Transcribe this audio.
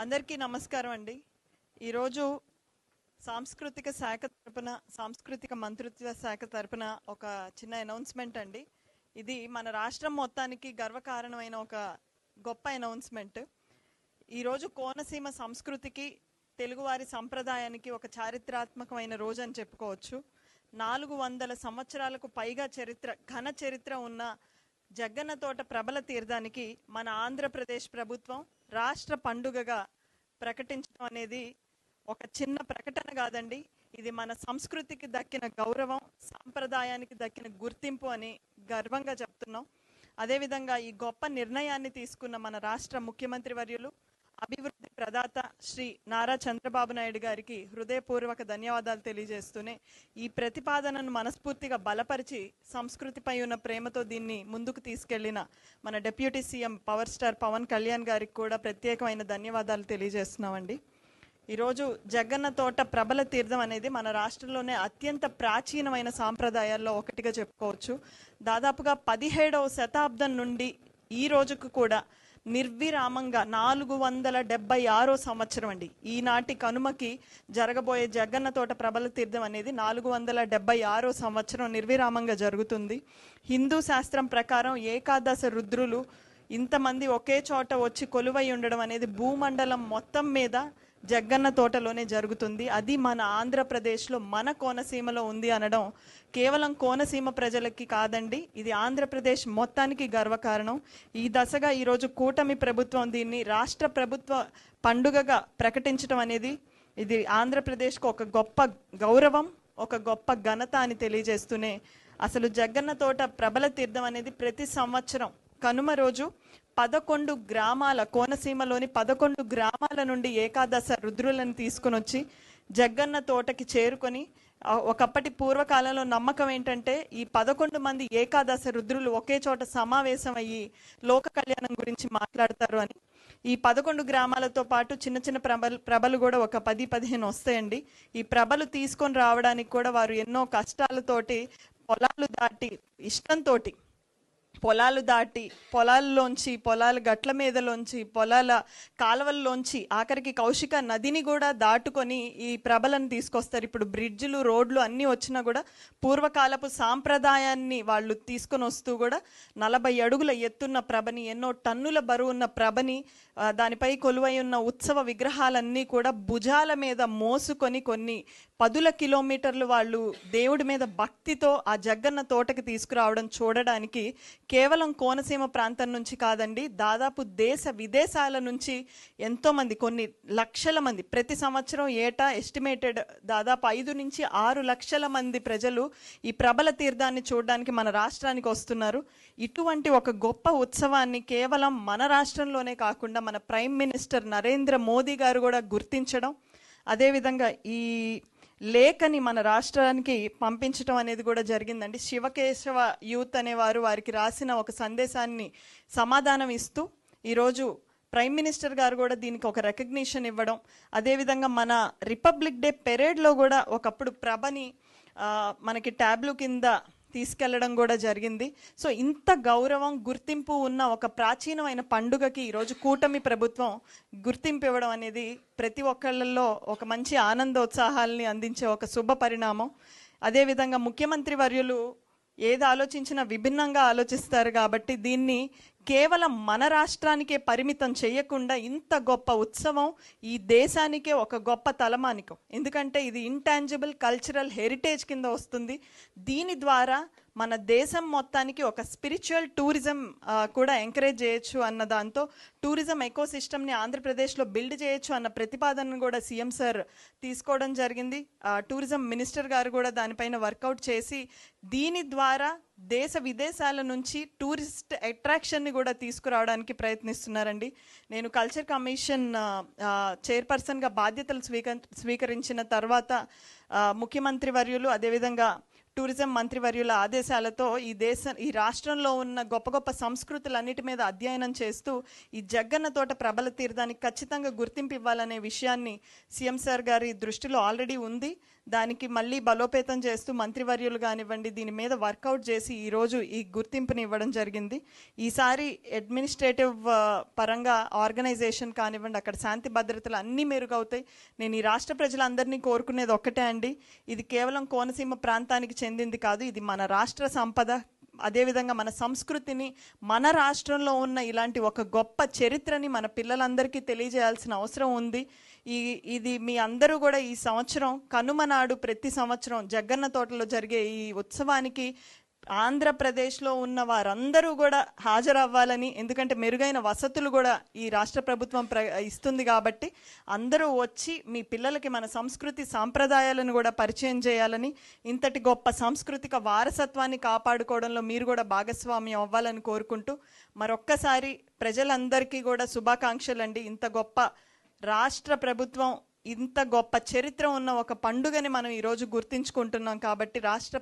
అందరికీ నమస్కారం అండి. ఈరోజు సాంస్కృతిక శాఖ తరపున సాంస్కృతిక మంత్రిత్వ శాఖ తరపున ఒక చిన్న అనౌన్స్మెంట్ అండి. ఇది మన రాష్ట్రం మొత్తానికి గర్వకారణమైన ఒక గొప్ప అనౌన్స్మెంట్. ఈరోజు కోనసీమ సంస్కృతికి తెలుగువారి సంప్రదాయానికి ఒక చారిత్రాత్మకమైన రోజు అని చెప్పుకోవచ్చు. 400 సంవత్సరాలకు పైగా ఘన చరిత్ర ఉన్న జగ్గన్న తోట ప్రబల తీర్థానికి మన ఆంధ్రప్రదేశ్ ప్రభుత్వం రాష్ట్ర పండుగగా ప్రకటించడం అనేది ఒక చిన్న ప్రకటన కాదండి. ఇది మన సంస్కృతికి దక్కిన గౌరవం, సాంప్రదాయానికి దక్కిన గుర్తింపు అని గర్వంగా చెప్తున్నాం. అదేవిధంగా ఈ గొప్ప నిర్ణయాన్ని తీసుకున్న మన రాష్ట్ర ముఖ్యమంత్రి వర్యులు, అభివృద్ధి ప్రదాత శ్రీ నారా చంద్రబాబు నాయుడు గారికి హృదయపూర్వక ధన్యవాదాలు తెలియజేస్తూనే ఈ ప్రతిపాదనను మనస్ఫూర్తిగా బలపరిచి సంస్కృతిపై ఉన్న ప్రేమతో దీన్ని ముందుకు తీసుకెళ్లిన మన deputy CM power star Pawan Kalyan గారికి కూడా ప్రత్యేకమైన ధన్యవాదాలు తెలియజేస్తున్నామండి. ఈరోజు జగ్గన్న తోట ప్రబల తీర్థం అనేది మన రాష్ట్రంలోనే అత్యంత ప్రాచీనమైన సాంప్రదాయాల్లో ఒకటిగా చెప్పుకోవచ్చు. దాదాపుగా 17వ శతాబ్దం నుండి ఈ రోజుకు కూడా నిర్విరామంగా 476వ సంవత్సరం అండి. ఈనాటి కనుమకి జరగబోయే జగ్గన్న తోట ప్రబల తీర్థం అనేది 476వ సంవత్సరం నిర్విరామంగా జరుగుతుంది. హిందూ శాస్త్రం ప్రకారం ఏకాదశ రుద్రులు ఇంతమంది ఒకే చోట వచ్చి కొలువై ఉండడం అనేది భూమండలం మొత్తం మీద జగ్గన్న తోటలోనే జరుగుతుంది. అది మన ఆంధ్రప్రదేశ్లో, మన కోనసీమలో ఉంది అనడం కేవలం కోనసీమ ప్రజలకి కాదండి, ఇది ఆంధ్రప్రదేశ్ మొత్తానికి గర్వకారణం. ఈ దశగా ఈరోజు కూటమి ప్రభుత్వం దీన్ని రాష్ట్ర ప్రభుత్వ పండుగగా ప్రకటించడం అనేది ఇది ఆంధ్రప్రదేశ్కు ఒక గొప్ప గౌరవం, ఒక గొప్ప ఘనత అని తెలియజేస్తూనే అసలు జగ్గన్న తోట ప్రబల తీర్థం అనేది ప్రతి సంవత్సరం కనుమ రోజు 11 గ్రామాల, కోనసీమలోని 11 గ్రామాల నుండి ఏకాదశ రుద్రులను తీసుకుని వచ్చి జగ్గన్న తోటకి చేరుకొని, ఒకప్పటి పూర్వకాలంలో నమ్మకం ఏంటంటే ఈ 11 మంది ఏకాదశ రుద్రులు ఒకే చోట సమావేశం అయ్యి లోక కళ్యాణం గురించి మాట్లాడతారు అని. ఈ 11 గ్రామాలతో పాటు చిన్న చిన్న ప్రభలు కూడా ఒక 10-15 వస్తాయండి. ఈ ప్రభలు తీసుకొని రావడానికి కూడా వారు ఎన్నో కష్టాలతోటి పొలాలు దాటి, ఇష్టంతోటి పొలాలు దాటి, పొలాల్లోంచి, పొలాల గట్ల మీదలోంచి, పొలాల కాలువల్లోంచి, ఆఖరికి కౌశిక నదిని కూడా దాటుకొని ఈ ప్రభలను తీసుకొస్తారు. ఇప్పుడు బ్రిడ్జ్లు, రోడ్లు అన్నీ వచ్చినా కూడా పూర్వకాలపు సాంప్రదాయాన్ని వాళ్ళు తీసుకొని వస్తూ కూడా 40 అడుగుల ఎత్తున్న ప్రభని, ఎన్నో టన్నుల బరువున్న ప్రభని, దానిపై కొలువై ఉన్న ఉత్సవ విగ్రహాలన్నీ కూడా భుజాల మీద మోసుకొని కొన్ని 10 కిలోమీటర్లు వాళ్ళు దేవుడి మీద భక్తితో ఆ జగ్గన్న తోటకి తీసుకురావడం చూడడానికి కేవలం కోనసీమ ప్రాంతం నుంచి కాదండి, దాదాపు దేశ విదేశాల నుంచి ఎంతోమంది, కొన్ని లక్షల మంది ప్రతి సంవత్సరం ఏటా ఎస్టిమేటెడ్ దాదాపు 5 నుంచి 6 లక్షల మంది ప్రజలు ఈ ప్రబల తీర్థాన్ని చూడడానికి మన రాష్ట్రానికి వస్తున్నారు. ఇటువంటి ఒక గొప్ప ఉత్సవాన్ని కేవలం మన రాష్ట్రంలోనే కాకుండా మన ప్రైమ్ మినిస్టర్ నరేంద్ర మోదీ గారు కూడా గుర్తించడం, అదేవిధంగా ఈ లేఖని మన రాష్ట్రానికి పంపించడం అనేది కూడా జరిగిందండి. శివకేశవ యూత్ అనేవారు వారికి రాసిన ఒక సందేశాన్ని సమాధానం ఇస్తూ ఈరోజు ప్రైమ్ మినిస్టర్ గారు కూడా దీనికి ఒక రికగ్నిషన్ ఇవ్వడం, అదేవిధంగా మన రిపబ్లిక్ డే పెరేడ్లో కూడా ఒకప్పుడు ప్రభని మనకి ట్యాబ్లు కింద తీసుకెళ్లడం కూడా జరిగింది. సో ఇంత గౌరవం, గుర్తింపు ఉన్న ఒక ప్రాచీనమైన పండుగకి ఈరోజు కూటమి ప్రభుత్వం గుర్తింపు ఇవ్వడం అనేది ప్రతి ఒక్కళ్ళల్లో ఒక మంచి ఆనందోత్సాహాల్ని అందించే ఒక శుభ పరిణామం. అదేవిధంగా ముఖ్యమంత్రి వర్యులు ఏది ఆలోచించినా విభిన్నంగా ఆలోచిస్తారు కాబట్టి దీన్ని కేవలం మన రాష్ట్రానికే పరిమితం చేయకుండా ఇంత గొప్ప ఉత్సవం ఈ దేశానికే ఒక గొప్ప తలమానికం. ఎందుకంటే ఇది ఇంటాంజిబుల్ కల్చరల్ హెరిటేజ్ కింద వస్తుంది. దీని ద్వారా మన దేశం మొత్తానికి ఒక స్పిరిచువల్ టూరిజం కూడా ఎంకరేజ్ చేయొచ్చు అన్న దాంతో టూరిజం ఎకోసిస్టమ్ని ఆంధ్రప్రదేశ్లో బిల్డ్ చేయొచ్చు అన్న ప్రతిపాదనను కూడా సీఎం సార్ తీసుకోవడం జరిగింది. టూరిజం మినిస్టర్ గారు కూడా దానిపైన వర్కౌట్ చేసి దీని ద్వారా దేశ విదేశాల నుంచి టూరిస్ట్ అట్రాక్షన్ని కూడా తీసుకురావడానికి ప్రయత్నిస్తున్నారండి. నేను కల్చర్ కమిషన్ చైర్పర్సన్గా బాధ్యతలు స్వీకరించిన తర్వాత ముఖ్యమంత్రి వర్యులు, అదేవిధంగా టూరిజం మంత్రివర్యుల ఆదేశాలతో ఈ రాష్ట్రంలో ఉన్న గొప్ప గొప్ప సంస్కృతులన్నిటి మీద అధ్యయనం చేస్తూ ఈ జగ్గన్న తోట ప్రబల తీర్థానికి ఖచ్చితంగా గుర్తింపు ఇవ్వాలనే విషయాన్ని సీఎం సార్ గారి దృష్టిలో ఆల్రెడీ ఉంది. దానికి మళ్ళీ బలోపేతం చేస్తూ మంత్రివర్యులు కానివ్వండి దీని మీద వర్కౌట్ చేసి ఈరోజు ఈ గుర్తింపుని ఇవ్వడం జరిగింది. ఈసారి అడ్మినిస్ట్రేటివ్ పరంగా ఆర్గనైజేషన్ కానివ్వండి, అక్కడ శాంతి భద్రతలు అన్నీ మెరుగవుతాయి. నేను ఈ రాష్ట్ర ప్రజలందరినీ కోరుకునేది ఒక్కటే అండి, ఇది కేవలం కోనసీమ ప్రాంతానికి చెందింది కాదు, ఇది మన రాష్ట్ర సంపద. అదేవిధంగా మన సంస్కృతిని, మన రాష్ట్రంలో ఉన్న ఇలాంటి ఒక గొప్ప చరిత్రని మన పిల్లలందరికీ తెలియజేయాల్సిన అవసరం ఉంది. ఇది మీ అందరూ కూడా ఈ సంవత్సరం కనుమ నాడు ప్రతి సంవత్సరం జగ్గన్న తోటలో జరిగే ఈ ఉత్సవానికి ఆంధ్రప్రదేశ్లో ఉన్న వారందరూ కూడా హాజరవ్వాలని, ఎందుకంటే మెరుగైన వసతులు కూడా ఈ రాష్ట్ర ప్రభుత్వం ఇస్తుంది కాబట్టి అందరూ వచ్చి మీ పిల్లలకి మన సంస్కృతి సాంప్రదాయాలను కూడా పరిచయం చేయాలని, ఇంతటి గొప్ప సాంస్కృతిక వారసత్వాన్ని కాపాడుకోవడంలో మీరు కూడా భాగస్వామ్యం అవ్వాలని కోరుకుంటూ మరొక్కసారి ప్రజలందరికీ కూడా శుభాకాంక్షలు అండి. ఇంత గొప్ప రాష్ట్ర ప్రభుత్వం, ఇంత గొప్ప చరిత్ర ఉన్న ఒక పండుగని మనం ఈరోజు గుర్తించుకుంటున్నాం కాబట్టి రాష్ట్ర